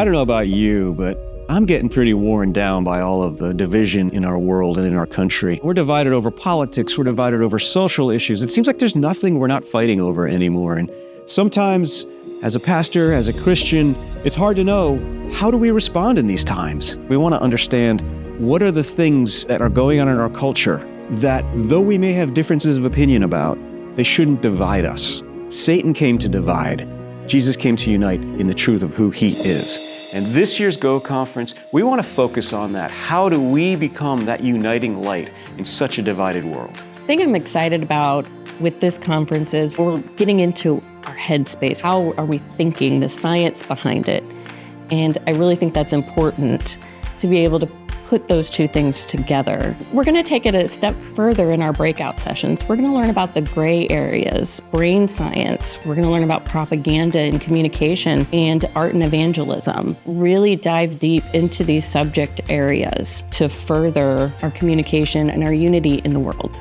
I don't know about you, but I'm getting pretty worn down by all of the division in our world and in our country. We're divided over politics, we're divided over social issues. It seems like there's nothing we're not fighting over anymore. And sometimes, as a pastor, as a Christian, it's hard to know, how do we respond in these times? We want to understand what are the things that are going on in our culture that, though we may have differences of opinion about, they shouldn't divide us. Satan came to divide. Jesus came to unite in the truth of who he is. And this year's Go Conference, we want to focus on that. How do we become that uniting light in such a divided world? The thing I'm excited about with this conference is we're getting into our headspace. How are we thinking, the science behind it? And I really think that's important to be able to put those two things together. We're going to take it a step further in our breakout sessions. We're going to learn about the gray areas, brain science. We're going to learn about propaganda and communication and art and evangelism. Really dive deep into these subject areas to further our communication and our unity in the world.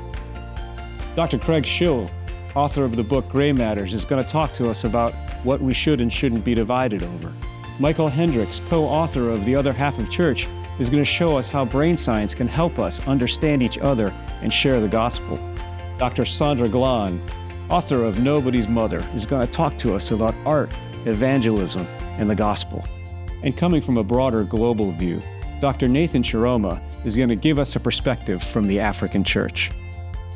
Dr. Craig Schill, author of the book Gray Matters, is going to talk to us about what we should and shouldn't be divided over. Michael Hendricks, co-author of The Other Half of Church, is going to show us how brain science can help us understand each other and share the gospel. Dr. Sandra Glahn, author of Nobody's Mother, is going to talk to us about art, evangelism, and the gospel. And coming from a broader global view, Dr. Nathan Chiroma is going to give us a perspective from the African church.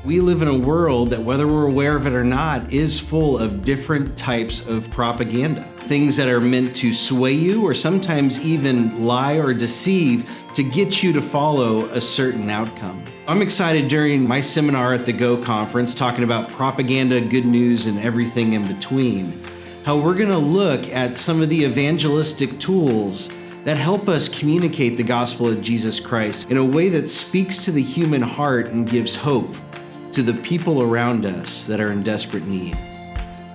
We live in a world that, whether we're aware of it or not, is full of different types of propaganda. Things that are meant to sway you or sometimes even lie or deceive to get you to follow a certain outcome. I'm excited during my seminar at the Go Conference, talking about propaganda, good news, and everything in between, how we're going to look at some of the evangelistic tools that help us communicate the gospel of Jesus Christ in a way that speaks to the human heart and gives hope to the people around us that are in desperate need.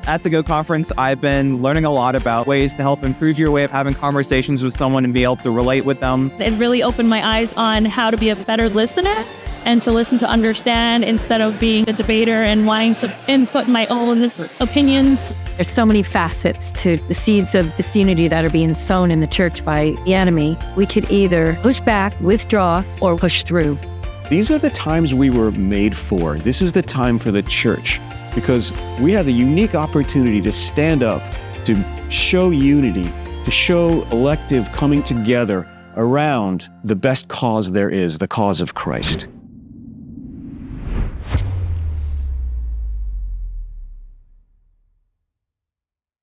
At the Go Conference, I've been learning a lot about ways to help improve your way of having conversations with someone and be able to relate with them. It really opened my eyes on how to be a better listener and to listen to understand instead of being a debater and wanting to input my own opinions. There's so many facets to the seeds of disunity that are being sown in the church by the enemy. We could either push back, withdraw, or push through. These are the times we were made for. This is the time for the church, because we have the unique opportunity to stand up, to show unity, to show elective coming together around the best cause there is, the cause of Christ.